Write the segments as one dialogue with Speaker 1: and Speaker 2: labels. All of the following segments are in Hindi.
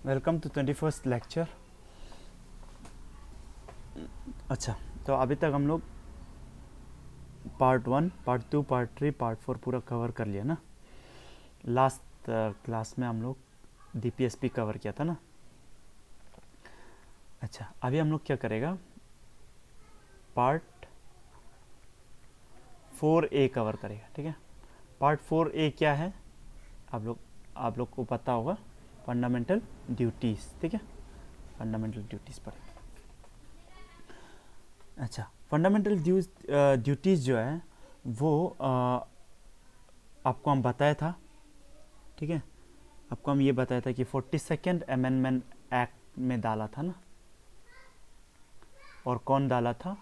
Speaker 1: Welcome to 21st lecture. अच्छा, तो अभी तक हम लोग पार्ट 1, पार्ट 2, पार्ट 3, पार्ट 4 पूरा कवर कर लिया ना। लास्ट क्लास में हम लोग डीपीएसपी कवर किया था ना। अच्छा, अभी हम लोग क्या करेगा, पार्ट 4A कवर करेगा। ठीक है, पार्ट 4A क्या है, आप लोग को पता होगा, फंडामेंटल ड्यूटीज़। ठीक है, फंडामेंटल ड्यूटीज़ पढ़ेगा। अच्छा, फंडामेंटल ड्यूटीज़ जो है वो आपको हम बताया था। ठीक है, आपको हम ये बताया था कि 42nd अमेंडमेंट एक्ट में डाला था ना। और कौन डाला था?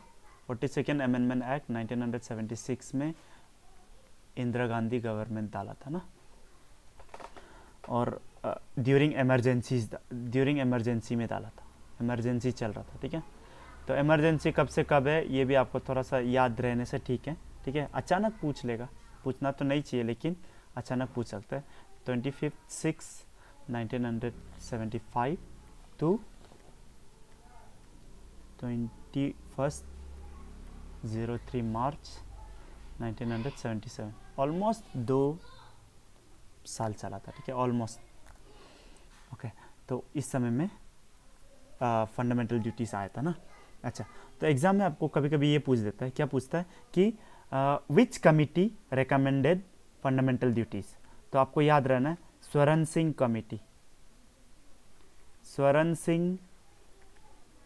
Speaker 1: 42nd अमेंडमेंट एक्ट 1976 में इंदिरा गांधी गवर्नमेंट डाला था ना। और ड्यूरिंग इमरजेंसी में डाला था, इमरजेंसी चल रहा था। ठीक है, तो इमरजेंसी कब से कब है ये भी आपको थोड़ा सा याद रहने से ठीक है। ठीक है, अचानक पूछ लेगा, पूछना तो नहीं चाहिए लेकिन अचानक पूछ सकता है। 25/6/1975 टू 21/03 मार्च 1977, ऑलमोस्ट 2 साल चला था। ठीक है, ऑलमोस्ट। ओके, तो इस समय में फंडामेंटल ड्यूटीज आया था ना। अच्छा, तो एग्जाम में आपको कभी कभी ये पूछ देता है, क्या पूछता है कि विच कमिटी रिकमेंडेड फंडामेंटल ड्यूटीज। तो आपको याद रहना है, Swaran Singh committee, Swaran Singh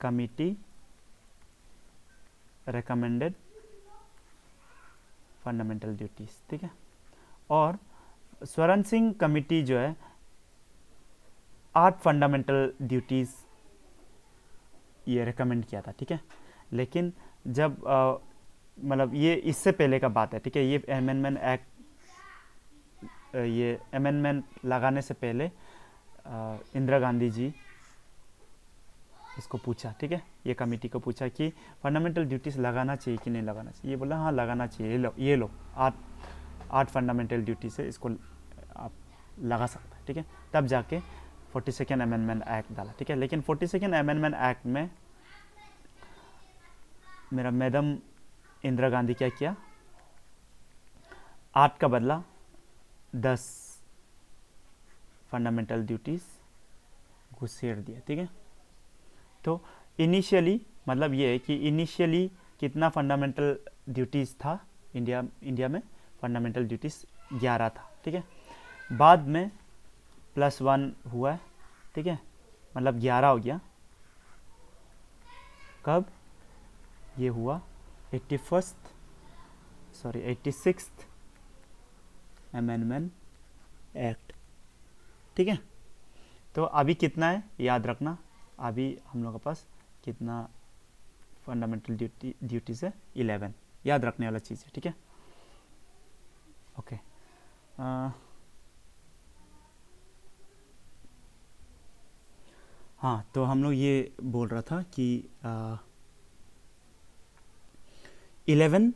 Speaker 1: committee recommended fundamental duties. ठीक है, और स्वरण सिंह कमिटी जो है 8 फंडामेंटल ड्यूटीज ये रिकमेंड किया था। ठीक है, लेकिन जब मतलब ये इससे पहले का बात है। ठीक है, ये अमेंडमेंट एक्ट, ये अमेंडमेंट लगाने से पहले इंदिरा गांधी जी इसको पूछा। ठीक है, ये कमेटी को पूछा कि फंडामेंटल ड्यूटीज लगाना चाहिए कि नहीं लगाना चाहिए। ये बोला हाँ लगाना चाहिए, ये लो 8 फंडामेंटल ड्यूटीज है, इसको आप लगा सकते हैं। ठीक है, तब जाके 42nd अमेंडमेंट एक्ट डाला। ठीक है, लेकिन 42nd अमेंडमेंट एक्ट में मेरा मैडम इंदिरा गांधी क्या किया, 8 का बदला 10 फंडामेंटल ड्यूटीज घुसेड़ दिया। ठीक है, तो इनिशियली मतलब ये है कि इनिशियली कितना फंडामेंटल ड्यूटीज था इंडिया में, फंडामेंटल ड्यूटीज 11 था। ठीक है, बाद में +1 हुआ है। ठीक है, मतलब 11 हो गया। कब ये हुआ? 86th amendment act. ठीक है, तो अभी कितना है याद रखना, अभी हम लोग के पास कितना फंडामेंटल ड्यूटीज है? 11, याद रखने वाला चीज़ है। ठीक है, ओके। हाँ, तो हम लोग ये बोल रहा था कि 11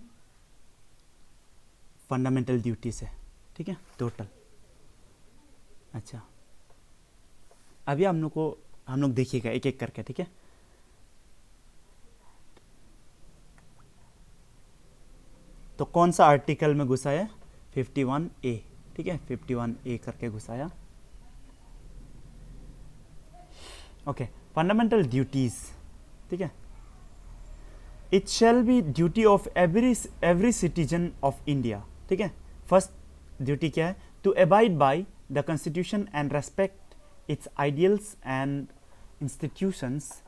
Speaker 1: फंडामेंटल ड्यूटीज है। ठीक है, टोटल। अच्छा, अभी हम लोग देखिएगा एक एक करके। ठीक है, तो कौन सा आर्टिकल में घुसाया? 51A। ठीक है, 51A करके घुसाया। Okay, fundamental duties. ठीक है, it shall be duty of every citizen of India. ठीक है, फर्स्ट ड्यूटी क्या है? To abide by the constitution and respect its ideals and institutions,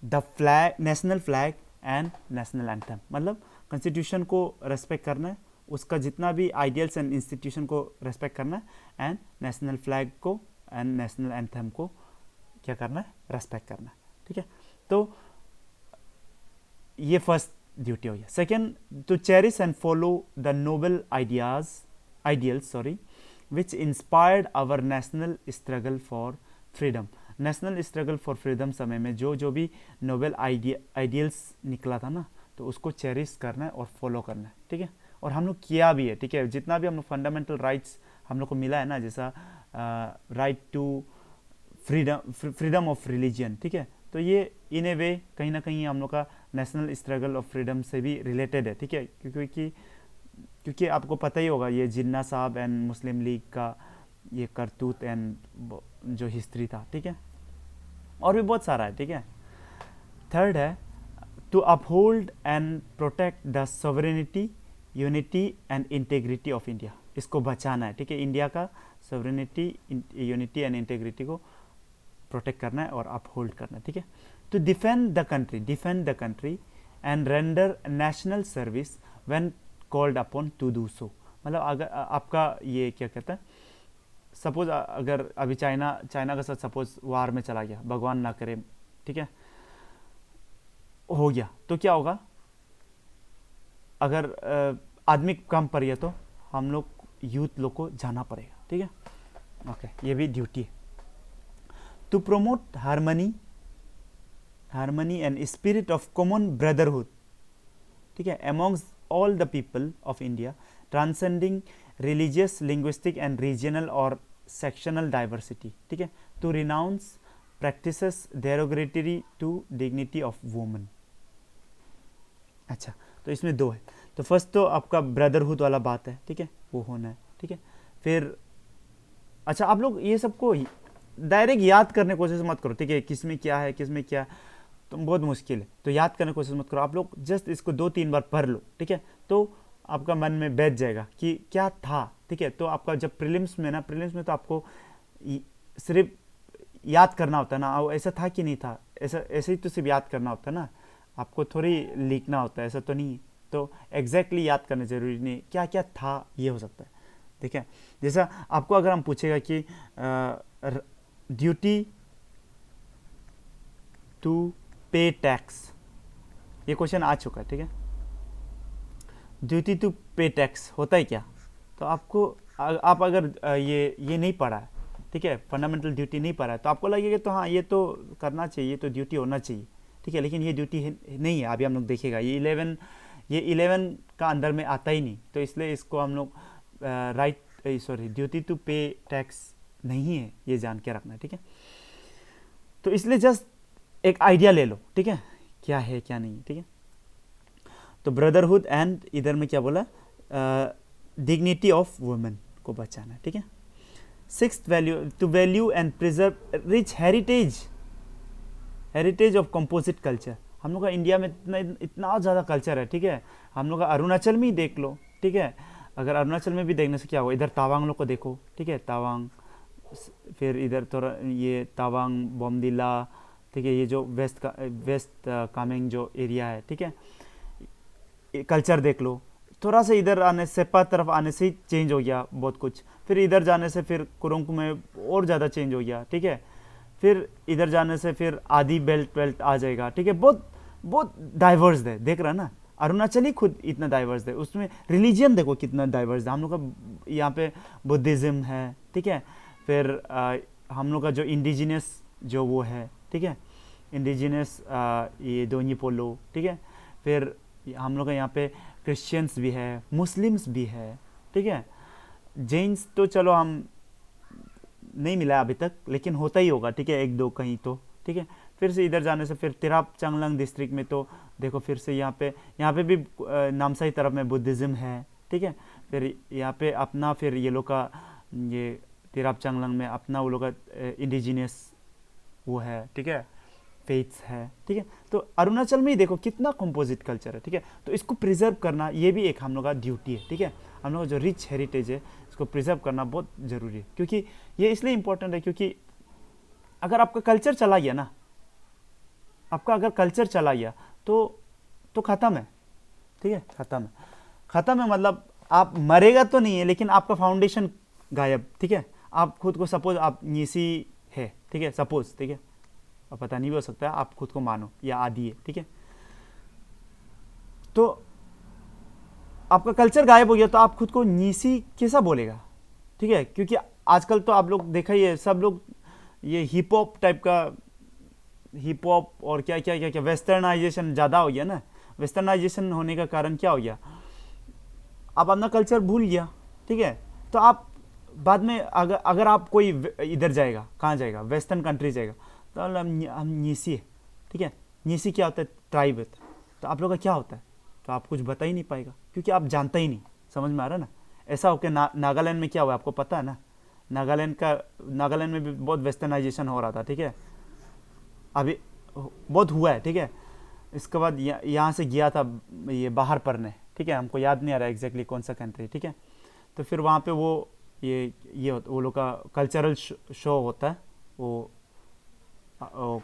Speaker 1: the flag, national flag and national anthem. मतलब कॉन्स्टिट्यूशन को रेस्पेक्ट करना है, उसका जितना भी आइडियल्स एंड इंस्टीट्यूशन को रेस्पेक्ट करना है, एंड नेशनल फ्लैग को एंड नेशनल एंथम को क्या करना है? रेस्पेक्ट करना है। ठीक है, तो ये फर्स्ट ड्यूटी हो गया। Second, to cherish and follow the noble ideals which inspired our national struggle for freedom. National struggle for freedom समय में जो भी नोबल आइडियल्स निकला था ना, तो उसको चेरिश करना है और फॉलो करना है। ठीक है, और हम लोग किया भी है। ठीक है, जितना भी हम लोग फंडामेंटल राइट्स हम लोग को मिला है ना, जैसा right to freedom of religion, ठीक है। तो ये इन ए वे कहीं ना कहीं हम लोग का नेशनल स्ट्रगल ऑफ फ्रीडम से भी रिलेटेड है, ठीक है, क्योंकि आपको पता ही होगा ये जिन्ना साहब एंड मुस्लिम लीग का ये करतूत एंड जो हिस्ट्री था, ठीक है, और भी बहुत सारा है, ठीक है। थर्ड है to uphold and protect the sovereignty, unity and integrity of India, इसको बचाना है, ठीक है, इंडिया का सॉवरेनिटी, यूनिटी एंड इंटेग्रिटी को प्रोटेक्ट करना है और अपहोल्ड करना है, ठीक है। To defend the country and render national service when called upon to do so, मतलब अगर आपका ये क्या कहता है, सपोज अगर अभी चाइना का साथ सपोज वार में चला गया, भगवान ना करे, ठीक है, हो गया, तो क्या होगा, अगर आदमी कम पड़ गया तो हम लोग यूथ लोग को जाना पड़ेगा, ठीक है, ओके, ये भी ड्यूटी है। To promote harmony and spirit of common brotherhood, ठीक है, amongst all the people of India, transcending religious, linguistic and regional or sectional diversity, ठीक है, to renounce practices derogatory to dignity of women। अच्छा, तो इसमें दो है, तो फर्स्ट तो आपका ब्रदरहुड वाला बात है, ठीक है, वो होना है, ठीक है। फिर अच्छा, आप लोग ये सबको डायरेक्ट याद करने की कोशिश मत करो, ठीक है, किस में क्या है, किस में क्या है, तो बहुत मुश्किल है, तो याद करने की कोशिश मत करो, आप लोग जस्ट इसको 2-3 बार पढ़ लो, ठीक है, तो आपका मन में बैठ जाएगा कि क्या था, ठीक है। तो आपका जब प्रीलिम्स में तो आपको सिर्फ याद करना होता है ना, ऐसा था कि नहीं था, ऐसे ही तो सिर्फ याद करना होता है ना, आपको थोड़ी लिखना होता है, ऐसा तो नहीं, तो एग्जैक्टली याद करना जरूरी नहीं, क्या क्या था ये हो सकता है, ठीक है। जैसा आपको अगर हम पूछेगा कि ड्यूटी टू पे टैक्स, ये क्वेश्चन आ चुका है, ठीक है, ड्यूटी टू पे टैक्स होता है क्या, तो आपको आप अगर ये नहीं पढ़ा है, ठीक है, फंडामेंटल ड्यूटी नहीं पढ़ा है, तो आपको लगेगा तो हाँ ये तो करना चाहिए, तो ड्यूटी होना चाहिए, ठीक है, लेकिन ये ड्यूटी नहीं है, अभी हम लोग देखेगा, ये 11 का अंदर में आता ही नहीं, तो इसलिए इसको हम लोग ड्यूटी टू पे टैक्स नहीं है, ये जान के रखना है, ठीक है। तो इसलिए जस्ट एक आइडिया ले लो, ठीक है, क्या है क्या नहीं, ठीक है। तो ब्रदरहुड एंड इधर में क्या बोला, डिग्निटी ऑफ वुमेन को बचाना है, ठीक है। Sixth value, to value and preserve rich heritage of composite culture, हम लोग का इंडिया में इतना ज़्यादा कल्चर है, ठीक है, हम लोग का अरुणाचल में ही देख लो, ठीक है, अगर अरुणाचल में भी देखने से क्या होगा, इधर तावांग लोग को देखो, ठीक है, तावांग, फिर इधर थोड़ा ये तावांग, बोमदिला, ठीक है, ये जो वेस्ट कामेंग जो एरिया है, ठीक है, कल्चर देख लो, थोड़ा सा इधर आने सेपा तरफ आने से ही चेंज हो गया बहुत कुछ, फिर इधर जाने से फिर कुरुंग में और ज़्यादा चेंज हो गया, ठीक है, फिर इधर जाने से फिर आदि बेल्ट आ जाएगा, ठीक है, बहुत डाइवर्स है, देख रहा है ना, अरुणाचल ही खुद इतना डाइवर्स है, उसमें रिलीजियन देखो कितना डाइवर्स है, हम लोग का यहाँ पे बुद्धिज़्म है, ठीक है, फिर हम लोग का जो इंडिजिनस जो वो है, ठीक है, इंडिजिनस ये दोनी पोलो, ठीक है, फिर हम लोग का यहाँ पे क्रिश्चियंस भी है, मुस्लिम्स भी है, ठीक है, जैन्स तो चलो हम नहीं मिला अभी तक, लेकिन होता ही होगा, ठीक है, एक दो कहीं तो, ठीक है। फिर से इधर जाने से फिर तिराप चांगलांग डिस्ट्रिक्ट में तो देखो फिर से यहाँ पे भी नामसाई तरफ में बुद्धिज़्म है, ठीक है, फिर यहाँ पे अपना फिर ये लोग का ये तिराप चांगलांग में अपना वो लोग का इंडिजिनियस वो है, ठीक है, फेथ्स है, ठीक है। तो अरुणाचल में ही देखो कितना कंपोजिट कल्चर है, ठीक है, तो इसको प्रिजर्व करना ये भी एक हम लोग का ड्यूटी है, ठीक है, हम लोग का जो रिच हेरिटेज है इसको प्रिजर्व करना बहुत ज़रूरी है, क्योंकि ये इसलिए इंपॉर्टेंट है क्योंकि अगर आपका कल्चर चला गया ना, आपका अगर कल्चर चला गया तो ख़त्म है, ठीक है, ख़त्म है, मतलब आप मरेगा तो नहीं है, लेकिन आपका फाउंडेशन गायब, ठीक है। आप खुद को सपोज आप नीसी है, ठीक है, सपोज, ठीक है, अब पता नहीं भी हो सकता है, आप खुद को मानो या आदि है, ठीक है, तो आपका कल्चर गायब हो गया तो आप खुद को नीसी कैसा बोलेगा, ठीक है, क्योंकि आजकल तो आप लोग देखा ही है, सब लोग ये हिप हॉप टाइप का, हिप हॉप और क्या क्या क्या क्या वेस्टर्नाइजेशन ज़्यादा हो गया ना, वेस्टर्नाइजेशन होने का कारण क्या हो गया, आप अपना कल्चर भूल गया, ठीक है, तो आप बाद में अगर आप कोई इधर जाएगा, कहाँ जाएगा, वेस्टर्न कंट्री जाएगा, तो हम नीसी है, ठीक है। नीसी क्या होता है, ट्राइब होता है। तो आप लोग का क्या होता है, तो आप कुछ बता ही नहीं पाएगा, क्योंकि आप जानता ही नहीं। समझ में आ रहा है ना। ऐसा होकर नागालैंड में क्या हुआ आपको पता है ना। नागालैंड में भी बहुत वेस्टर्नाइजेशन हो रहा था, ठीक है, अभी बहुत हुआ है, ठीक है। इसके बाद यहाँ से गया था ये बाहर पढ़ने, ठीक है, हमको याद नहीं आ रहा एग्जैक्टली कौन सा कंट्री, ठीक है। तो फिर वहाँ पे वो वो लोग का कल्चरल शो होता है, वो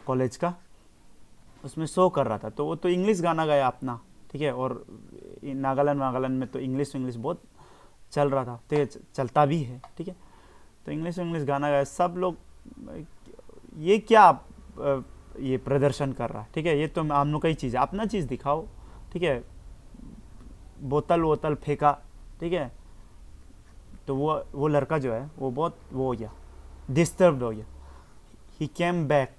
Speaker 1: कॉलेज का, उसमें शो कर रहा था। तो वो तो इंग्लिश गाना गाया अपना, ठीक है। और नागालैंड में तो इंग्लिश बहुत चल रहा था, ठीक है, चलता भी है, ठीक है। तो इंग्लिश गाना गाया सब लोग। ये क्या ये प्रदर्शन कर रहा है, ठीक है, ये तो हम लोग का ही चीज़ है, अपना चीज़ दिखाओ, ठीक है। बोतल फेंका, ठीक है। तो वो लड़का जो है वो बहुत वो हो गया, डिस्टर्ब्ड हो गया। ही केम बैक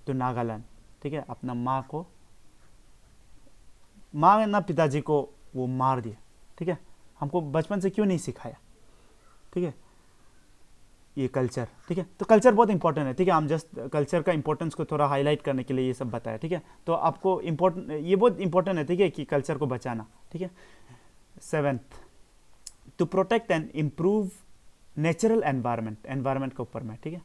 Speaker 1: टू नागालैंड, ठीक है। अपना माँ ना पिताजी को वो मार दिया, ठीक है। हमको बचपन से क्यों नहीं सिखाया, ठीक है, ये कल्चर, ठीक है। तो कल्चर बहुत इंपॉर्टेंट है, ठीक है। हम जस्ट कल्चर का इंपॉर्टेंस को थोड़ा हाईलाइट करने के लिए ये सब बताया, ठीक है। तो आपको ये बहुत इंपॉर्टेंट है, ठीक है, कि कल्चर को बचाना, ठीक है। 7th, to protect and improve natural environment के ऊपर में, ठीक है,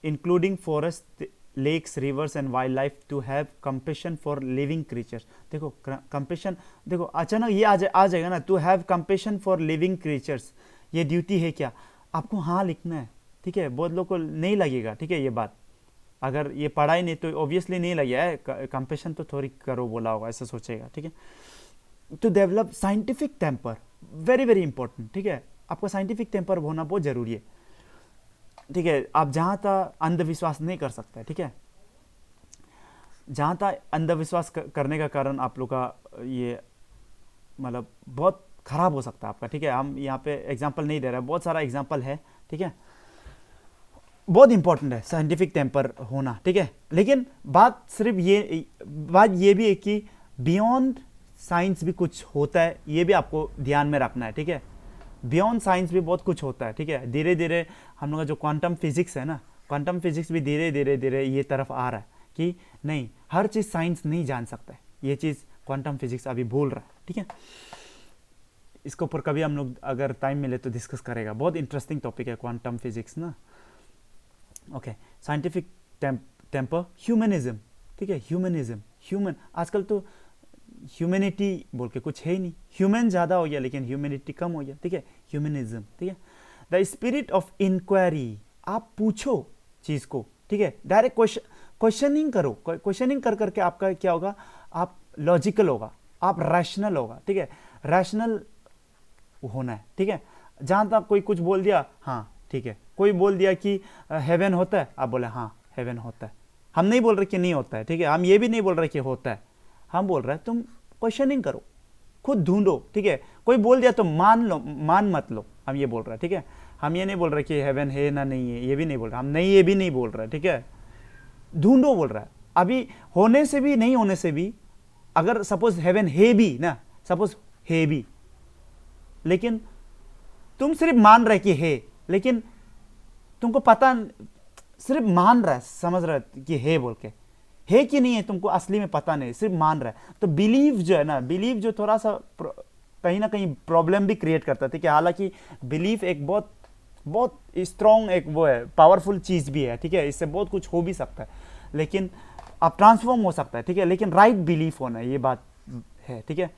Speaker 1: including forest, lakes, rivers and wildlife, to have compassion for living creatures. देखो कंपेशन, देखो अचानक ये आ जाएगा ना, to have compassion for living creatures, ये ड्यूटी है क्या आपको, हाँ लिखना है, ठीक है। बहुत लोग को नहीं लगेगा, ठीक है, ये बात अगर ये पढ़ा ही नहीं तो ऑब्वियसली नहीं लगे है, कंपेशन तो थोड़ी करो बोला होगा, ऐसा सोचेगा, ठीक है। To develop scientific temper, very very important, ठीक है। आपका साइंटिफिक टेम्पर होना बहुत जरूरी है, ठीक है। आप जहाँ तक अंधविश्वास नहीं कर सकते, ठीक है। जहाँ तक अंधविश्वास करने का कारण आप लोग का ये मतलब बहुत खराब हो सकता है आपका, ठीक है। हम यहाँ पे एग्जांपल नहीं दे रहे, बहुत सारा एग्जांपल है, ठीक है। बहुत इंपॉर्टेंट है साइंटिफिक टेम्पर होना, ठीक है। लेकिन बात ये भी है कि बियॉन्ड साइंस भी कुछ होता है, ये भी आपको ध्यान में रखना है, ठीक है। बियॉन्ड साइंस भी बहुत कुछ होता है, ठीक है। धीरे धीरे हम लोग का जो क्वांटम फिजिक्स है ना, क्वांटम फिजिक्स भी धीरे धीरे ये तरफ आ रहा है कि नहीं, हर चीज़ साइंस नहीं जान सकता है, ये चीज़ क्वांटम फिजिक्स अभी बोल रहा है, ठीक है। इसके ऊपर कभी हम लोग अगर टाइम मिले तो डिस्कस करेगा, बहुत इंटरेस्टिंग टॉपिक है क्वांटम फिजिक्स ना। ओके, साइंटिफिक टेम्पर, ह्यूमनिज्म, ठीक है। ह्यूमन आजकल तो ह्यूमैनिटी बोल के कुछ है ही नहीं, ह्यूमन ज़्यादा हो गया लेकिन ह्यूमैनिटी कम हो गया, ठीक है। ह्यूमनिज्म, ठीक है। द स्पिरिट ऑफ इंक्वायरी, आप पूछो चीज़ को, ठीक है। डायरेक्ट क्वेश्चनिंग करो, क्वेश्चनिंग कर करके आपका क्या होगा, आप लॉजिकल होगा, आप रैशनल होगा, ठीक है। रैशनल होना है, ठीक है। जहाँ तक कोई कुछ बोल दिया, हाँ ठीक है, कोई बोल दिया कि हेवन होता है, आप बोले हाँ हेवन होता है। हम नहीं बोल रहे कि नहीं होता है, ठीक है। हम ये भी नहीं बोल रहे कि होता है, हम बोल रहे हैं तुम क्वेश्चनिंग करो, खुद ढूंढो, ठीक है। कोई बोल दिया तो मान मत लो, हम ये बोल रहे हैं, ठीक है। हम ये नहीं बोल रहे कि हेवन है ना नहीं है, ये भी नहीं बोल रहे हम, नहीं ये भी नहीं बोल रहे, ठीक है। ढूंढो बोल रहा है, अभी होने से भी नहीं होने से भी, अगर सपोज हेवन है भी ना, सपोज है भी, लेकिन तुम सिर्फ मान रहे कि है, लेकिन तुमको पता, सिर्फ मान रहा है, समझ रहा है कि है बोल के, है कि नहीं है तुमको असली में पता नहीं, सिर्फ मान रहा है। तो बिलीव जो है ना, बिलीव जो थोड़ा सा कहीं ना कहीं प्रॉब्लम भी क्रिएट करता है, ठीक है। हालांकि बिलीफ एक बहुत बहुत स्ट्रॉन्ग एक वो है, पावरफुल चीज़ भी है, ठीक है। इससे बहुत कुछ हो भी सकता है, लेकिन आप ट्रांसफॉर्म हो सकता है, ठीक है। लेकिन राइट बिलीफ होना, ये बात है, ठीक है।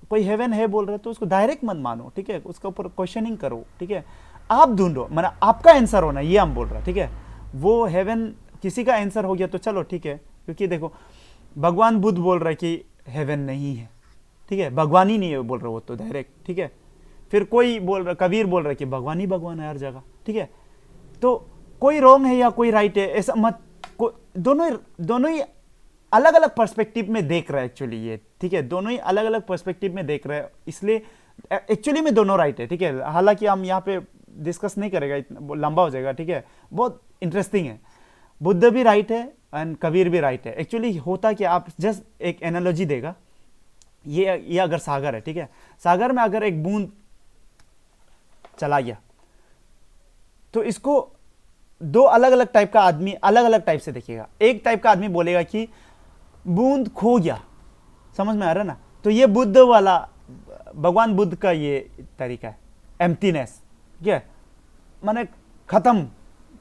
Speaker 1: कोई हेवन है बोल रहे तो उसको डायरेक्ट मत मानो, ठीक है। उसके ऊपर क्वेश्चनिंग करो, ठीक है। आप ढूंढो, मतलब आपका आंसर होना, ये हम बोल रहे हैं, ठीक है। वो हेवन किसी का आंसर हो गया तो चलो ठीक है, क्योंकि देखो भगवान बुद्ध बोल रहे कि हेवन नहीं है, ठीक है, भगवान ही नहीं है बोल रहे वो तो डायरेक्ट, ठीक है। फिर कोई बोल रहा, कबीर बोल रहा कि भगवान ही भगवान है हर जगह, ठीक है। तो कोई रॉन्ग है या कोई राइट है, ऐसा मत, दोनों ही अलग अलग पर्सपेक्टिव में देख रहा है एक्चुअली ये, ठीक है। दोनों ही अलग अलग पर्सपेक्टिव में देख रहे हैं, इसलिए एक्चुअली में दोनों राइट है, ठीक है। हालांकि हम यहाँ पे डिस्कस नहीं करेगा, इतना लंबा हो जाएगा, ठीक है। बहुत इंटरेस्टिंग है, बुद्ध भी राइट है एंड कबीर भी राइट है। एक्चुअली होता कि आप जस्ट एक एनालॉजी देगा, ये अगर सागर है, ठीक है, सागर में अगर एक बूंद चला गया। तो इसको दो अलग अलग टाइप का आदमी अलग अलग टाइप से देखिएगा। एक टाइप का आदमी बोलेगा कि बूंद खो गया, समझ में आ रहा है ना। तो ये बुद्ध वाला, भगवान बुद्ध का ये तरीका है, एम्प्टीनेस, ठीक है, माने खत्म,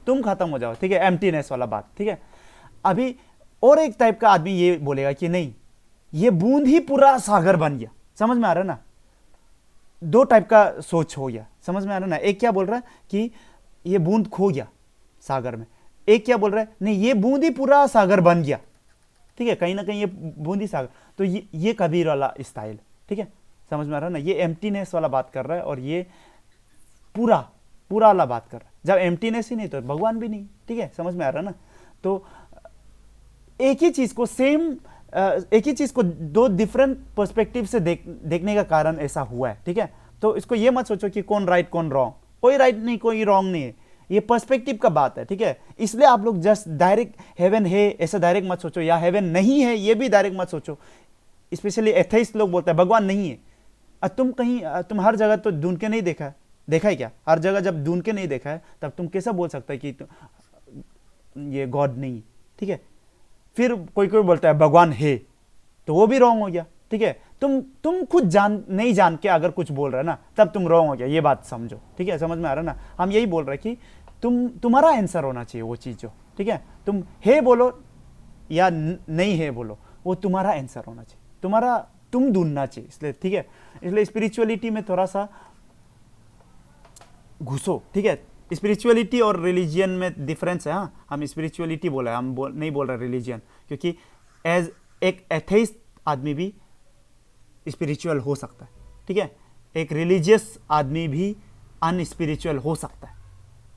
Speaker 1: तुम खत्म हो जाओ, ठीक है, एम्प्टीनेस वाला बात, ठीक है। अभी और एक टाइप का आदमी ये बोलेगा कि नहीं, ये बूंद ही पूरा सागर बन गया, समझ में आ रहा है ना। दो टाइप का सोच हो गया, समझ में आ रहा है ना। एक क्या बोल रहा है कि ये बूंद खो गया सागर में, एक क्या बोल रहा है नहीं, ये बूंद ही पूरा सागर बन गया, ठीक है, कहीं ना कहीं ये बूंदी सागर। तो ये कबीर वाला स्टाइल, ठीक है, समझ में आ रहा है ना। ये एम्प्टीनेस वाला बात कर रहा है और ये पूरा पूरा वाला बात कर रहा है। जब एम्प्टीनेस ही नहीं तो भगवान भी नहीं, ठीक है, समझ में आ रहा है ना। तो एक ही चीज को एक ही चीज को दो डिफरेंट पर्सपेक्टिव से देखने का कारण ऐसा हुआ है, ठीक है। तो इसको ये मत सोचो कि कौन राइट कौन रॉन्ग, कोई राइट नहीं कोई रॉन्ग नहीं है, ये पर्सपेक्टिव का बात है, ठीक है। इसलिए आप लोग जस्ट डायरेक्ट हेवन है ऐसा डायरेक्ट मत सोचो, या हेवन नहीं है ये भी डायरेक्ट मत सोचो। स्पेशली एथेइस्ट लोग बोलते हैं भगवान नहीं है। तुम हर जगह तो ढूंढ के नहीं देखा है क्या? हर जगह जब ढूंढ के नहीं देखा है तब तुम कैसा बोल सकता है कि ये गॉड नहीं है, ठीक है। फिर कोई बोलता है भगवान है, तो वो भी रॉन्ग हो गया, ठीक है। तुम खुद नहीं जान के अगर कुछ बोल रहे ना तब तुम रॉन्ग हो गया, ये बात समझो, ठीक है, समझ में आ रहा है ना। हम यही बोल रहे हैं कि तुम्हारा आंसर होना चाहिए वो चीज जो, ठीक है, तुम है बोलो या नहीं है बोलो, वो तुम्हारा आंसर होना चाहिए, तुम ढूंढना चाहिए, इसलिए, ठीक है। इसलिए स्पिरिचुअलिटी में थोड़ा सा घुसो, ठीक है। स्पिरिचुअलिटी और रिलीजियन में डिफरेंस है। हाँ, हम स्पिरिचुअलिटी बोला है, हम नहीं बोल रहे रिलीजियन, क्योंकि एज एक एथेइस्ट आदमी भी स्पिरिचुअल हो सकता है, ठीक है। एक रिलीजियस आदमी भी अनस्पिरिचुअल हो सकता है,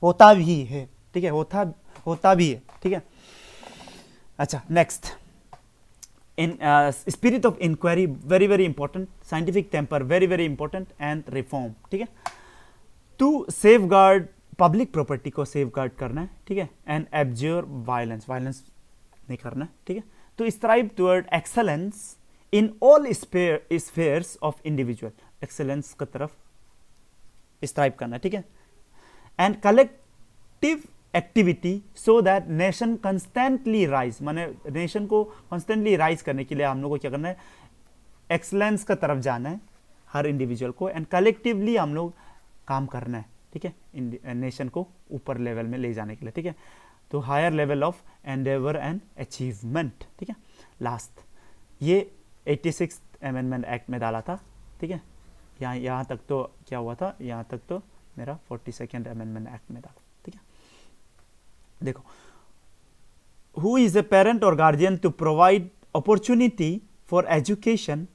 Speaker 1: होता भी है, ठीक है, होता भी है, ठीक है। अच्छा, next, in spirit of inquiry, very very important, scientific temper, very very important, and reform, ठीक है। To safeguard public property को सेफ गार्ड करना है, ठीक है, एंड एब्ज्योर वायलेंस नहीं करना है, ठीक है। To strive toward excellence in all spheres of individual, excellence की तरफ स्ट्राइव करना है, ठीक है। And collective activity so that nation constantly rise, माने नेशन को कंस्टेंटली राइज करने के लिए हम लोग को क्या करना है, एक्सेलेंस की तरफ जाना है हर इंडिविजुअल को, एंड कलेक्टिवली हम लोग काम करना है, ठीक है, नेशन को ऊपर लेवल में ले जाने के लिए, ठीक है। तो higher level of endeavour and achievement, ठीक है। लास्ट, ये 86 अमेंडमेंट एक्ट में डाला था, ठीक है। यहाँ तक तो क्या हुआ था, यहाँ तक तो मेरा 42nd अमेंडमेंट एक्ट में डाला, ठीक है। देखो, who is a parent or guardian to provide opportunity for education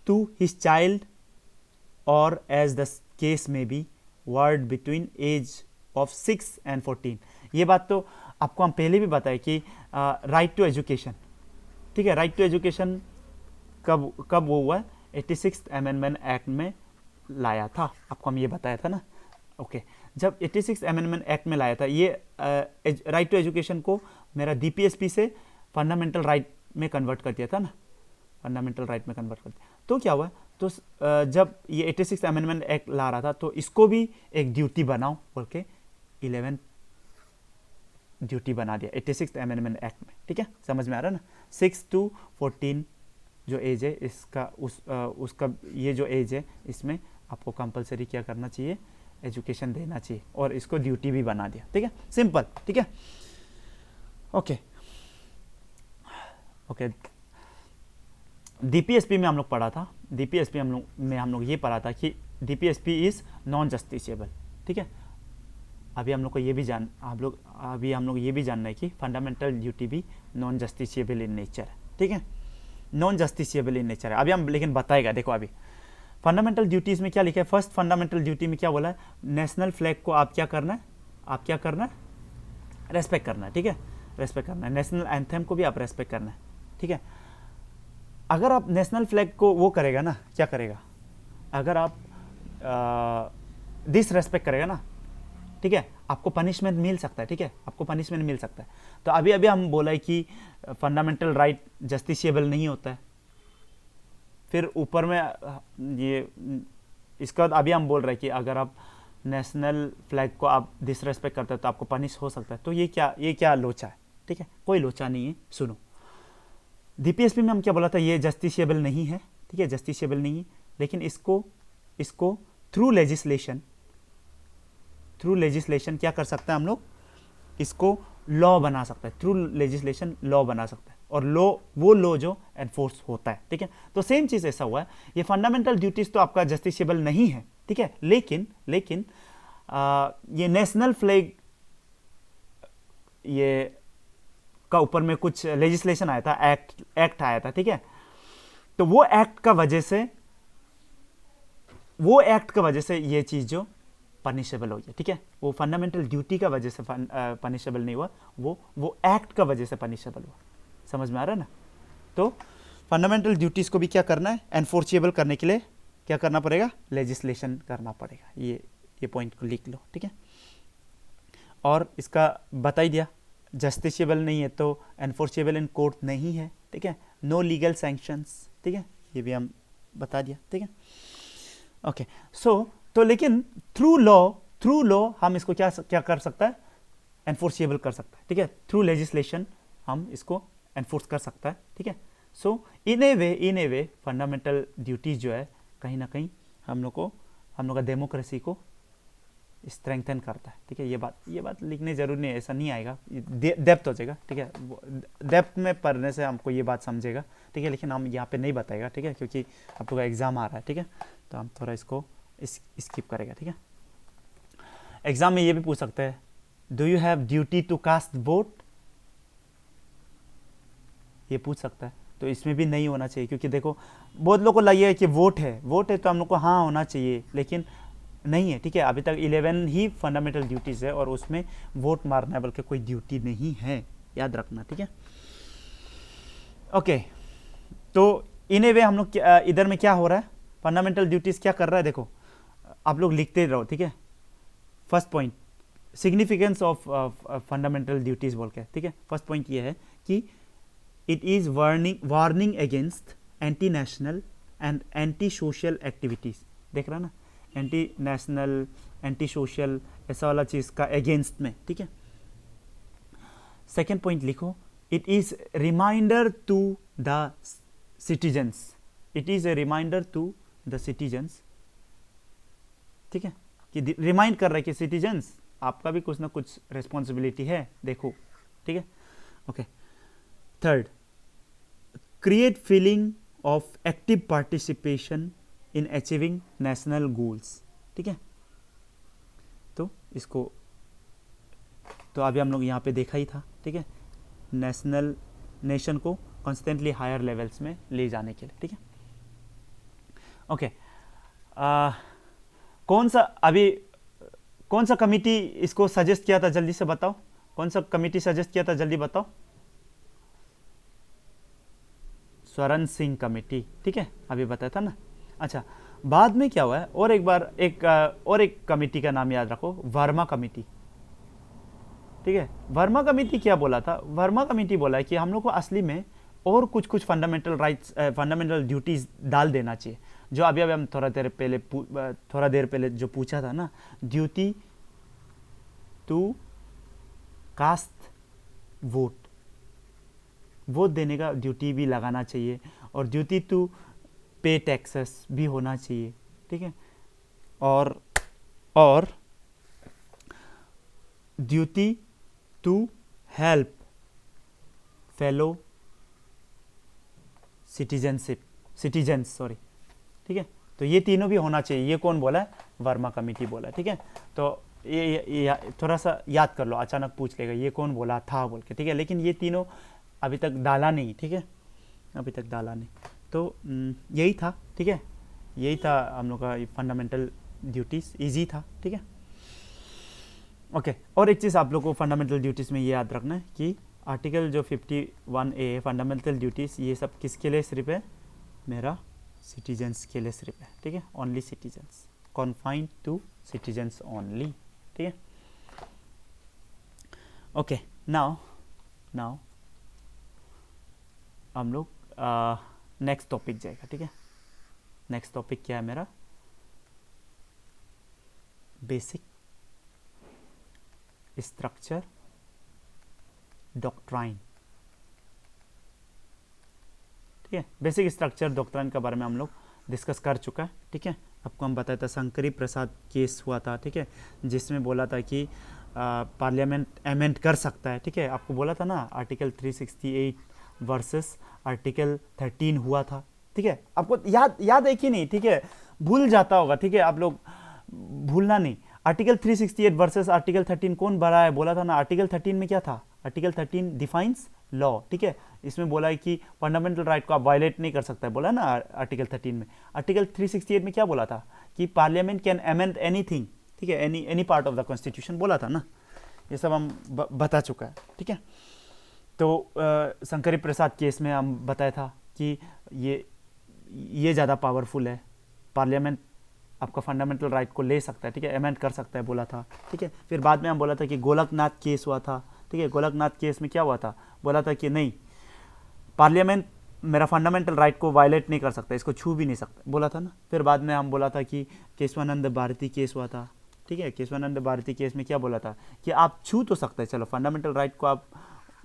Speaker 1: to his child or as the case may be वर्ड बिटवीन एज ऑफ 6 and 14। ये बात तो आपको हम पहले भी बताए कि राइट टू एजुकेशन, ठीक है, राइट टू एजुकेशन कब वो हुआ है, 86 अमेंडमेंट एक्ट में लाया था, आपको हम ये बताया था ना। ओके, जब 86 अमेंडमेंट एक्ट में लाया था ये राइट टू एजुकेशन को मेरा DPSP से फंडामेंटल राइट में कन्वर्ट कर दिया था ना, फंडामेंटल राइट में कन्वर्ट कर दिया। तो क्या हुआ, तो जब ये 86 अमेंडमेंट एक्ट ला रहा था तो इसको भी एक ड्यूटी बनाओ बोल के 11 ड्यूटी बना दिया 86 अमेंडमेंट एक्ट में, ठीक है, समझ में आ रहा है ना। 6 to 14 जो एज है इसका उसका ये जो एज है इसमें आपको कंपलसरी क्या करना चाहिए, एजुकेशन देना चाहिए, और इसको ड्यूटी भी बना दिया, ठीक है, सिंपल, ठीक है। ओके ओके, DPSP में हम लोग पढ़ा था, DPSP हम लोग ये पढ़ा था कि DPSP इज नॉन जस्टिसेबल, ठीक है। अभी हम लोग को ये भी जानना है कि फंडामेंटल ड्यूटी भी नॉन जस्टिसेबल इन नेचर है, ठीक है, नॉन जस्टिसेबल इन नेचर है। अभी हम लेकिन बताएगा, देखो अभी फंडामेंटल ड्यूटीज में क्या लिखा है, फर्स्ट फंडामेंटल ड्यूटी में क्या बोला है, नेशनल फ्लैग को आप क्या करना है, रेस्पेक्ट करना है, ठीक है, रेस्पेक्ट करना है। नेशनल एंथम को भी आप रेस्पेक्ट करना है, ठीक है। अगर आप नेशनल फ्लैग को वो करेगा ना, क्या करेगा, अगर आप डिसरेस्पेक्ट करेगा ना, ठीक है, आपको पनिशमेंट मिल सकता है, ठीक है, आपको पनिशमेंट मिल सकता है। तो अभी हम बोला है कि फंडामेंटल राइट जस्टिसेबल नहीं होता है, फिर ऊपर में ये इसका बाद अभी हम बोल रहे हैं कि अगर आप नेशनल फ्लैग को आप डिसरेस्पेक्ट करते हो तो आपको पनिश हो सकता है। तो ये क्या लोचा है, ठीक है, कोई लोचा नहीं है। सुनो, डीपीएसपी में हम क्या बोला था, ये जस्टिशिएबल नहीं है, ठीक है, जस्टिशिएबल नहीं है, लेकिन इसको थ्रू लेजिस्लेशन क्या कर सकते हैं हम लोग, इसको लॉ बना सकता है, थ्रू लेजिस्लेशन लॉ बना सकता है, और वो लॉ जो एनफोर्स होता है, ठीक है। तो सेम चीज ऐसा हुआ है, ये फंडामेंटल ड्यूटीज तो आपका जस्टिसेबल नहीं है, ठीक है, लेकिन ये नेशनल फ्लैग ये का ऊपर में कुछ लेजिस्लेशन आया था, एक्ट आया था, ठीक है। तो वो एक्ट का वजह से ये चीज जो पनिशेबल हो गया, ठीक है, वो फंडामेंटल ड्यूटी का वजह से पनिशेबल नहीं हुआ, वो एक्ट का वजह से पनिशेबल हुआ। समझ में आ रहा है ना? तो फंडामेंटल ड्यूटीज को भी क्या करना है, एनफोर्सेबल करने के लिए क्या करना पड़ेगा, लेजिस्लेशन करना पड़ेगा। ये पॉइंट को लिख लो, ठीक है। और इसका बता ही दिया, जस्टिसेबल नहीं है तो एनफोर्सेबल इन कोर्ट नहीं है, ठीक है, नो लीगल सैंक्शंस, ठीक है, ये भी हम बता दिया, ठीक है। ओके, तो लेकिन थ्रू लॉ हम इसको क्या कर सकता है, एनफोर्सेबल कर सकता है, ठीक है, थ्रू लेजिस्लेशन हम इसको एनफोर्स कर सकता है, ठीक है। सो इन ए वे फंडामेंटल ड्यूटीज जो है कहीं ना कहीं हम लोग का डेमोक्रेसी को स्ट्रेंथन करता है, ठीक है। ये बात लिखने जरूरी नहीं है, ऐसा नहीं आएगा, डेप्थ हो जाएगा, ठीक है, डेप्थ में पढ़ने से हमको ये बात समझेगा, ठीक है, लेकिन हम यहाँ पे नहीं बताएगा, ठीक है, क्योंकि आपको का एग्जाम आ रहा है, ठीक है, तो हम थोड़ा इसको स्किप करेगा, ठीक है। एग्जाम में ये भी पूछ सकते हैं, do you have duty to cast vote, ये पूछ सकता है। तो इसमें भी नहीं होना चाहिए, क्योंकि देखो बहुत लोगों को लगे कि वोट है तो हम लोग को हाँ होना चाहिए, लेकिन नहीं है, ठीक है। अभी तक 11 ही फंडामेंटल ड्यूटीज है और उसमें वोट मारना बल्कि कोई ड्यूटी नहीं है, याद रखना, ठीक है। ओके, तो इन ए वे हम लोग इधर में क्या हो रहा है, फंडामेंटल ड्यूटीज क्या कर रहा है, देखो आप लोग लिखते रहो, ठीक है। First point, significance of fundamental duties बोल के, ठीक है। फर्स्ट पॉइंट ये है कि it is warning against anti national and anti social activities, देख रहा ना, एंटी नेशनल एंटी सोशल ऐसा वाला चीज का अगेंस्ट में, ठीक है। सेकेंड पॉइंट लिखो, it is reminder to the citizens, it is a reminder to the citizens, ठीक है, कि रिमाइंड कर रहा है कि सिटीजन्स आपका भी कुछ ना कुछ रिस्पॉन्सिबिलिटी है, देखो, ठीक है। Okay, third, create feeling of active participation in achieving national goals, ठीक है। तो इसको तो अभी हम लोग यहाँ पे देखा ही था, ठीक है, नेशन को कॉन्स्टेंटली हायर लेवल्स में ले जाने के लिए, ठीक है। ओके, कौन सा कमिटी इसको सजेस्ट किया था, जल्दी से बताओ, कौन सा कमिटी सजेस्ट किया था, जल्दी बताओ। स्वरण सिंह कमेटी, ठीक है, अभी बताया था ना। अच्छा, बाद में क्या हुआ है, और एक कमेटी का नाम याद रखो, वर्मा कमेटी, ठीक है। वर्मा कमेटी क्या बोला था, वर्मा कमेटी बोला है कि हम लोग को असली में और कुछ फंडामेंटल राइट्स, फंडामेंटल ड्यूटीज डाल देना चाहिए, जो अभी हम थोड़ा देर पहले जो पूछा था ना, ड्यूटी टू कास्ट वोट देने का ड्यूटी भी लगाना चाहिए, और ड्यूटी टू पे टैक्सेस भी होना चाहिए, ठीक है, और duty to help fellow citizens, ठीक है। तो ये तीनों भी होना चाहिए, ये कौन बोला है, वर्मा कमेटी बोला है, ठीक है। तो ये थोड़ा सा याद कर लो, अचानक पूछ लेगा ये कौन बोला था बोल के, ठीक है, लेकिन ये तीनों अभी तक डाला नहीं, ठीक है, अभी तक डाला नहीं। तो यही था, ठीक है, यही था हम लोग का फंडामेंटल ड्यूटीज, इजी था, ठीक है। ओके, और एक चीज़ आप लोग को फंडामेंटल ड्यूटीज़ में ये याद रखना है कि आर्टिकल जो 51A फंडामेंटल ड्यूटीज़, ये सब किसके लिए सिर्फ है, मेरा सिटीजन्स के लिए सिर्फ है, ठीक है, only citizens, confined to citizens only, ठीक है। ओके, नाउ हम लोग नेक्स्ट टॉपिक जाएगा, ठीक है। नेक्स्ट टॉपिक क्या है मेरा, बेसिक स्ट्रक्चर डॉक्ट्राइन, ठीक है। बेसिक स्ट्रक्चर डॉक्ट्राइन के बारे में हम लोग डिस्कस कर चुका है, ठीक है। आपको हम बताया था शंकरी प्रसाद केस हुआ था, ठीक है, जिसमें बोला था कि पार्लियामेंट अमेंड कर सकता है, ठीक है। आपको बोला था ना आर्टिकल 368 वर्सेस आर्टिकल 13 हुआ था, ठीक है। आपको याद है कि नहीं, ठीक है, भूल जाता होगा, ठीक है, आप लोग भूलना नहीं। आर्टिकल 368 वर्सेस आर्टिकल 13 कौन बड़ा है, बोला था ना आर्टिकल 13 में क्या था, आर्टिकल 13 डिफाइंस लॉ, ठीक है। इसमें बोला है कि फंडामेंटल राइट को आप वायलेट नहीं कर सकता है, बोला ना आर्टिकल 13 में। आर्टिकल 368 में क्या बोला था कि पार्लियामेंट कैन अमेंड एनीथिंग, ठीक है, any part of the constitution बोला था ना। ये सब हम बता चुका है, ठीक है। तो शंकरी प्रसाद केस में हम बताया था कि ये ज़्यादा पावरफुल है, पार्लियामेंट आपका फंडामेंटल राइट को ले सकता है, ठीक है, अमेंड कर सकता है, बोला था, ठीक है। फिर बाद में हम बोला था कि गोलकनाथ केस हुआ था, ठीक है। गोलकनाथ केस में क्या हुआ था, बोला था कि नहीं, पार्लियामेंट मेरा फंडामेंटल राइट को वायलेट नहीं कर सकता, इसको छू भी नहीं सकता, बोला था ना। फिर बाद में हम बोला था कि केशवानंद भारती केस हुआ था, ठीक है। केशवानंद भारती केस में क्या बोला था कि आप छू तो सकते हैं, चलो फंडामेंटल राइट को आप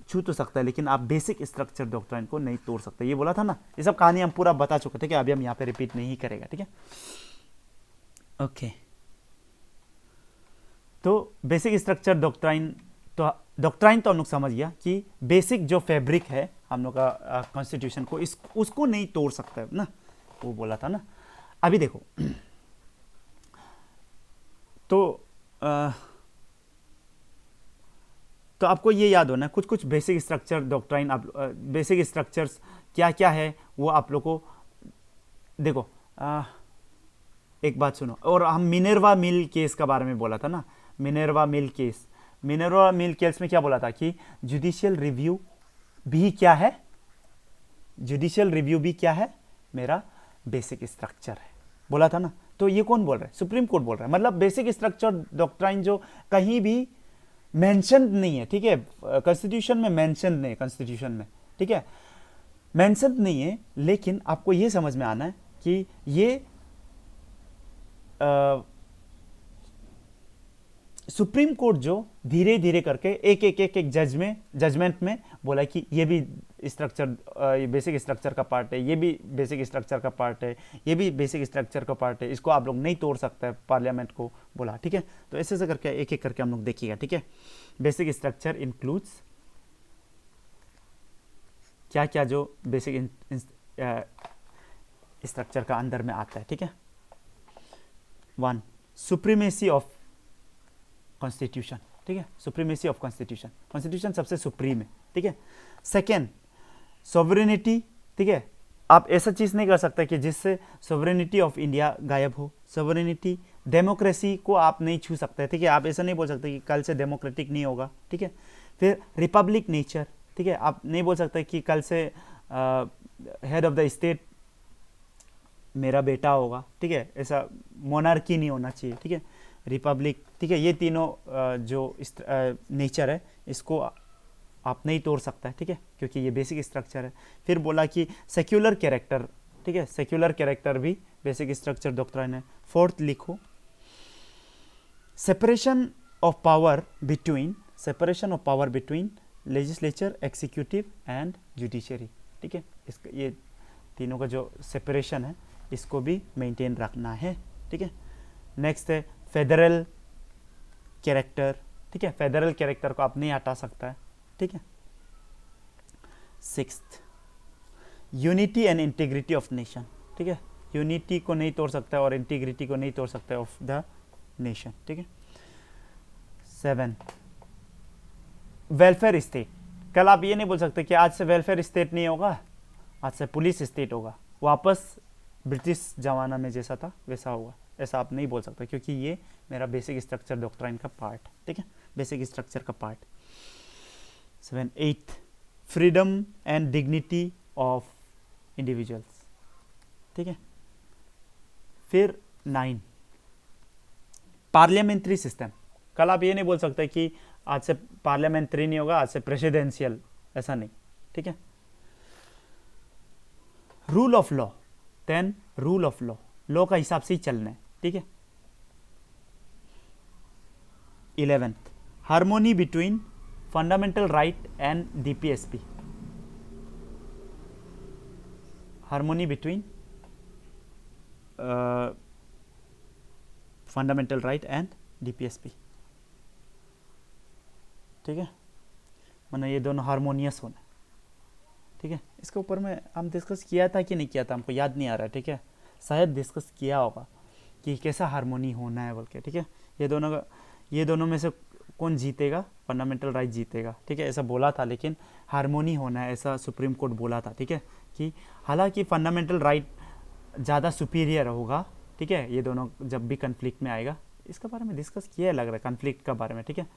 Speaker 1: छू तो सकता है, लेकिन आप बेसिक स्ट्रक्चर डॉक्ट्राइन को नहीं तोड़ सकते, ये बोला था ना। ये सब कहानी हम पूरा बता चुके, ठीक है, अभी हम यहाँ पे रिपीट नहीं करेगा, ठीक है। ओके, तो बेसिक स्ट्रक्चर डॉक्ट्राइन, तो डॉक्ट्राइन तो हम लोग समझ गया कि बेसिक जो फैब्रिक है हम लोग का कॉन्स्टिट्यूशन को, उसको नहीं तोड़ सकता है ना, वो बोला था ना। अभी देखो तो आपको ये याद होना कुछ कुछ बेसिक स्ट्रक्चर डॉक्ट्राइन, आप बेसिक स्ट्रक्चर्स क्या क्या है वो आप लोग को देखो। एक बात सुनो, और हम मिनर्वा मिल केस के बारे में बोला था ना, Minerva mill case. Minerva mill case में क्या बोला था कि जुडिशियल रिव्यू भी क्या है, जुडिशियल रिव्यू भी क्या है, मेरा बेसिक स्ट्रक्चर है, बोला था ना। तो ये कौन बोल रहा है, सुप्रीम कोर्ट बोल रहा है। मतलब बेसिक स्ट्रक्चर डॉक्ट्राइन जो कहीं भी मेंशन नहीं है, ठीक है, कॉन्स्टिट्यूशन में मेंशन नहीं है, कॉन्स्टिट्यूशन में, ठीक है, मेंशन नहीं है, लेकिन आपको ये समझ में आना है कि ये सुप्रीम कोर्ट जो धीरे धीरे करके एक जजमेंट में बोला कि ये भी स्ट्रक्चर, बेसिक स्ट्रक्चर का पार्ट है, ये भी बेसिक स्ट्रक्चर का पार्ट है, ये भी बेसिक स्ट्रक्चर का पार्ट है, इसको आप लोग नहीं तोड़ सकते, पार्लियामेंट को बोला, ठीक है। तो ऐसे ऐसे करके एक एक करके हम लोग देखिएगा, ठीक है। बेसिक स्ट्रक्चर इंक्लूड्स क्या क्या जो बेसिक स्ट्रक्चर का अंदर में आता है, ठीक है। 1, सुप्रीमेसी ऑफ कॉन्स्टिट्यूशन, ठीक है, सुप्रीमेसी ऑफ कॉन्स्टिट्यूशन, कॉन्स्टिट्यूशन सबसे सुप्रीम है, ठीक है। सेकेंड, सोवरेनिटी, ठीक है, आप ऐसा चीज नहीं कर सकते कि जिससे सोवरेनिटी ऑफ इंडिया गायब हो, सोवरेनिटी। डेमोक्रेसी को आप नहीं छू सकते, ठीक है, आप ऐसा नहीं बोल सकते कि कल से डेमोक्रेटिक नहीं होगा, ठीक है। फिर रिपब्लिक नेचर, ठीक है, आप नहीं बोल सकते कि कल से हेड ऑफ द स्टेट मेरा बेटा होगा, ठीक है, ऐसा मोनार्की नहीं होना चाहिए, ठीक है, रिपब्लिक, ठीक है। ये तीनों जो नेचर है इसको आप नहीं तोड़ सकता है, ठीक है, क्योंकि ये बेसिक स्ट्रक्चर है। फिर बोला कि सेक्युलर कैरेक्टर, ठीक है, सेक्युलर कैरेक्टर भी बेसिक स्ट्रक्चर डॉक्ट्राइन है। फोर्थ लिखो, separation of power between legislature, executive and judiciary, ठीक है, इसका ये तीनों का जो सेपरेशन है इसको भी मेंटेन रखना है, ठीक है। नेक्स्ट है फेडरल कैरेक्टर, ठीक है, फेडरल कैरेक्टर को आप नहीं हटा सकता है, ठीक है। 6th, unity and integrity of nation, ठीक है, यूनिटी को नहीं तोड़ सकता है और इंटीग्रिटी को नहीं तोड़ सकता है ऑफ द नेशन, ठीक है। 7, वेलफेयर स्टेट। कल आप ये नहीं बोल सकते कि आज से वेलफेयर स्टेट नहीं होगा, आज से पुलिस स्टेट होगा, वापस ब्रिटिश जमाना में जैसा था वैसा होगा, ऐसा आप नहीं बोल सकते, क्योंकि ये मेरा बेसिक स्ट्रक्चर डॉक्ट्राइन का पार्ट, ठीक है, बेसिक स्ट्रक्चर का part. 7, 8, freedom and dignity of individuals, ठीक है। फिर 9, पार्लियामेंट्री सिस्टम। कल आप ये नहीं बोल सकते कि आज से पार्लियामेंट्री नहीं होगा, आज से प्रेसिडेंशियल, ऐसा नहीं, ठीक है। Rule of law, 10, rule of law, law का हिसाब से ही चलना है, ठीक है। 11th, harmony between fundamental right and DPSP. Harmony between fundamental right and DPSP, ठीक है, माने ये दोनों हारमोनियस होना, ठीक है। इसके ऊपर में हम डिस्कस किया था कि नहीं किया था, हमको याद नहीं आ रहा है, ठीक है, शायद डिस्कस किया होगा कि कैसा हारमोनी होना है बोल के, ठीक है। ये दोनों में से कौन जीतेगा, फंडामेंटल राइट जीतेगा, ठीक है, ऐसा बोला था, लेकिन हारमोनी होना है ऐसा सुप्रीम कोर्ट बोला था, ठीक है, कि हालांकि फंडामेंटल राइट ज़्यादा सुपीरियर होगा, ठीक है, ये दोनों जब भी कन्फ्लिक्ट में आएगा, इसके बारे में डिस्कस किया लग रहा है कन्फ्लिक्ट का बारे में, ठीक है।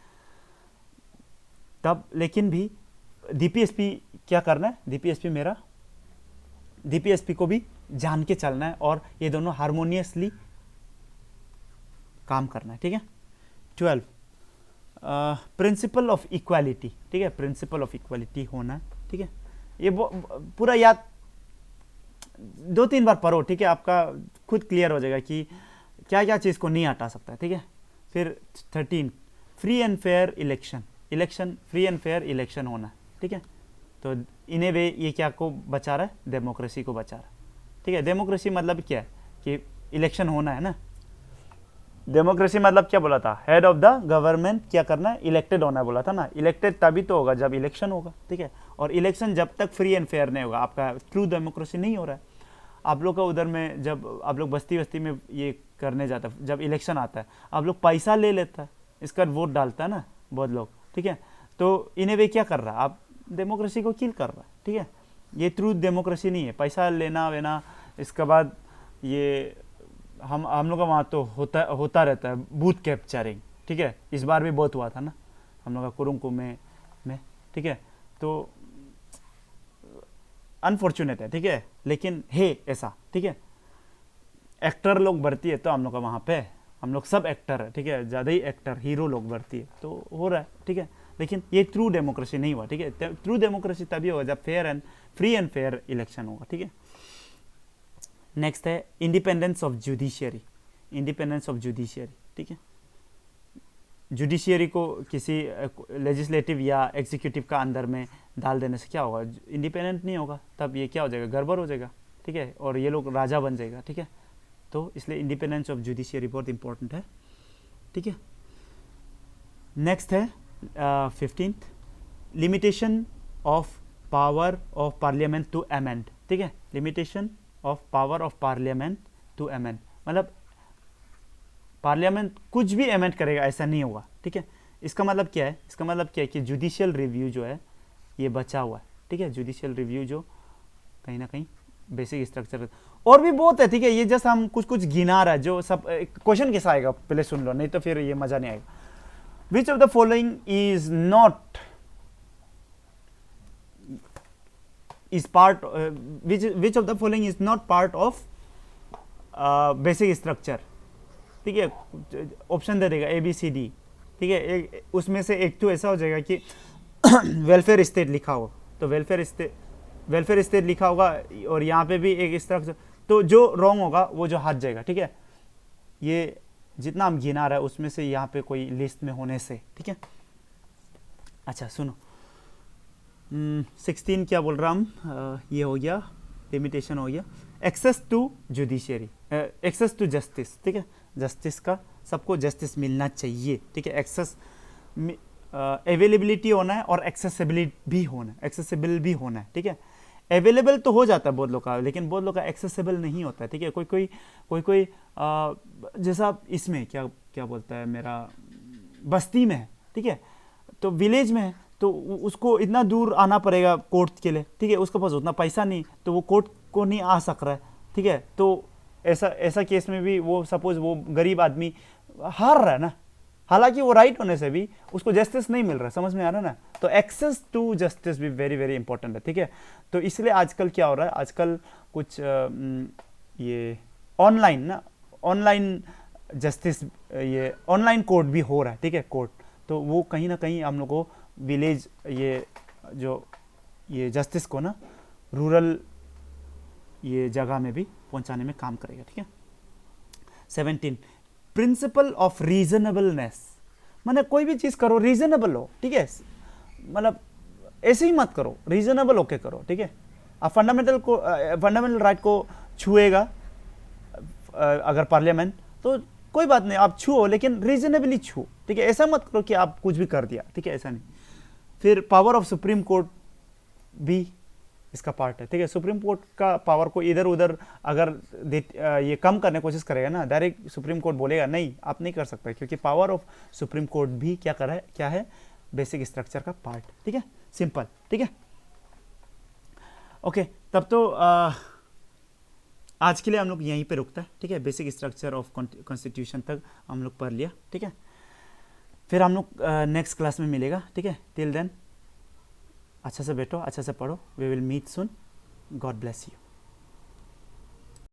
Speaker 1: तब लेकिन भी DPSP क्या करना है, DPSP को भी जान के चलना है और ये दोनों हारमोनियसली काम करना है, ठीक है। 12 प्रिंसिपल ऑफ इक्वालिटी, ठीक है, प्रिंसिपल ऑफ इक्वालिटी होना है, ठीक है। ये पूरा याद 2-3 बार पढ़ो, ठीक है, आपका खुद क्लियर हो जाएगा कि क्या क्या चीज़ को नहीं हटा सकता है, ठीक है। फिर 13 free and fair election free and fair election होना, ठीक है। तो इन ए वे ये क्या को बचा रहा है, डेमोक्रेसी को बचा रहा है, ठीक है। डेमोक्रेसी मतलब क्या है कि इलेक्शन होना है ना, डेमोक्रेसी मतलब क्या बोला था, हेड ऑफ द गवर्नमेंट क्या करना है, इलेक्टेड होना बोला था ना, इलेक्टेड तभी तो होगा जब इलेक्शन होगा, ठीक है। और इलेक्शन जब तक फ्री एंड फेयर नहीं होगा, आपका ट्रू डेमोक्रेसी नहीं हो रहा है। आप लोग का उधर में जब आप लोग बस्ती बस्ती में ये करने जाता है, जब इलेक्शन आता है आप लोग पैसा ले लेता है, इसका वोट डालता है ना बहुत लोग, ठीक है। तो इन्हें वे क्या कर रहा है, आप डेमोक्रेसी को किल कर रहा है, ठीक है। ये ट्रू डेमोक्रेसी नहीं है, पैसा लेना वेना, इसके बाद ये हम लोग का वहाँ तो होता रहता है बूथ कैप्चरिंग, ठीक है, इस बार भी बहुत हुआ था ना हम लोग का कुरुंगकु में, ठीक है। तो अनफॉर्चुनेट है, ठीक है, लेकिन है ऐसा, ठीक है। एक्टर लोग बढ़ती है तो हम लोग का वहाँ पे, हम लोग सब एक्टर है, ठीक है, ज़्यादा ही एक्टर हीरो लोग बढ़ती है तो हो रहा है, ठीक है। लेकिन ये ट्रू डेमोक्रेसी नहीं हुआ, ठीक है। ट्रू डेमोक्रेसी तभी होगा जब फ्री एंड फेयर इलेक्शन होगा, ठीक है। नेक्स्ट है इंडिपेंडेंस ऑफ जुडिशियरी, ठीक है। जुडिशियरी को किसी लेजिस्लेटिव या एग्जीक्यूटिव का अंदर में डाल देने से क्या होगा, इंडिपेंडेंट नहीं होगा, तब ये क्या हो जाएगा, गड़बड़ हो जाएगा, ठीक है, और ये लोग राजा बन जाएगा, ठीक है। तो इसलिए इंडिपेंडेंस ऑफ जुडिशियरी बहुत इंपॉर्टेंट है, ठीक है। नेक्स्ट है 15th limitation of power of parliament to amend, ठीक है। Limitation of power of parliament to amend मतलब पार्लियामेंट कुछ भी अमेंड करेगा ऐसा नहीं होगा, ठीक है। इसका मतलब क्या है, कि जुडिशियल रिव्यू जो है ये बचा हुआ है, ठीक है। जुडिशियल रिव्यू जो कहीं ना कहीं बेसिक स्ट्रक्चर और भी बहुत है, ठीक है। ये जस्ट हम कुछ गिना रहा है, जो सब क्वेश्चन कैसा आएगा पहले सुन लो, नहीं तो फिर ये मजा नहीं आएगा। Which of the following is not is part which of the following is not part of basic structure, ठीक है। ऑप्शन दे देगा ABCD, ठीक है। उसमें से एक तो ऐसा हो जाएगा कि वेलफेयर स्टेट लिखा हो, तो वेलफेयर स्टेट लिखा होगा और यहाँ पे भी एक स्ट्रक्चर, तो जो रॉन्ग होगा वो जो हट जाएगा, ठीक है। ये जितना हम गिना रहा है उसमें से यहाँ पे कोई लिस्ट में होने से, ठीक है। अच्छा सुनो 16 क्या बोल रहा हम, ये हो गया लिमिटेशन हो गया। Access to judiciary, access to justice, ठीक है। जस्टिस का सबको जस्टिस मिलना चाहिए, ठीक है। एक्सेस अवेलेबिलिटी होना है और एक्सेसिबिलिटी भी होना है, एक्सेसिबल भी होना है, ठीक है। अवेलेबल तो हो जाता है बहुत लोग का, लेकिन बहुत लोग का एक्सेसिबल नहीं होता है, ठीक है। कोई जैसा इसमें क्या बोलता है, मेरा बस्ती में है, ठीक है, तो विलेज में है, तो उसको इतना दूर आना पड़ेगा कोर्ट के लिए, ठीक है। उसके पास उतना पैसा नहीं, तो वो कोर्ट को नहीं आ सक रहा है, ठीक है। तो ऐसा केस में भी वो सपोज वो गरीब आदमी हार रहा है ना, हालांकि वो राइट होने से भी उसको जस्टिस नहीं मिल रहा, समझ में आ रहा है ना। तो एक्सेस टू जस्टिस भी वेरी वेरी इंपॉर्टेंट है, ठीक है। तो इसलिए आजकल क्या हो रहा है, आजकल कुछ ये ऑनलाइन जस्टिस, ये ऑनलाइन कोर्ट भी हो रहा है, ठीक है, कोर्ट। तो वो कहीं ना कहीं हम लोग को विलेज ये जस्टिस को ना रूरल ये जगह में भी पहुंचाने में काम करेगा, ठीक है। 17 प्रिंसिपल ऑफ रीजनेबलनेस, मैंने कोई भी चीज़ करो रीजनेबल हो, ठीक है, मतलब ऐसे ही मत करो, रीजनेबल होके करो, ठीक है। आप फंडामेंटल राइट को छुएगा अगर पार्लियामेंट, तो कोई बात नहीं, आप छुओ लेकिन रीजनेबली छुओ, ठीक है। ऐसा मत करो कि आप कुछ भी कर दिया, ठीक है, ऐसा नहीं। फिर पावर ऑफ सुप्रीम कोर्ट भी इसका पार्ट है, ठीक है। सुप्रीम कोर्ट का पावर को इधर उधर अगर ये कम करने की कोशिश करेगा ना, डायरेक्ट सुप्रीम कोर्ट बोलेगा नहीं आप नहीं कर सकते, क्योंकि पावर ऑफ सुप्रीम कोर्ट भी क्या है बेसिक स्ट्रक्चर का पार्ट, ठीक है, सिंपल, ठीक है। ओके, तब तो आज के लिए हम लोग यहीं पे रुकता है, ठीक है। बेसिक स्ट्रक्चर ऑफ कॉन्स्टिट्यूशन तक हम लोग पढ़ लिया, ठीक है। फिर हम लोग नेक्स्ट क्लास में मिलेगा, ठीक है। टिल देन अच्छा से बैठो, अच्छा से पढ़ो, we will meet soon, God bless you.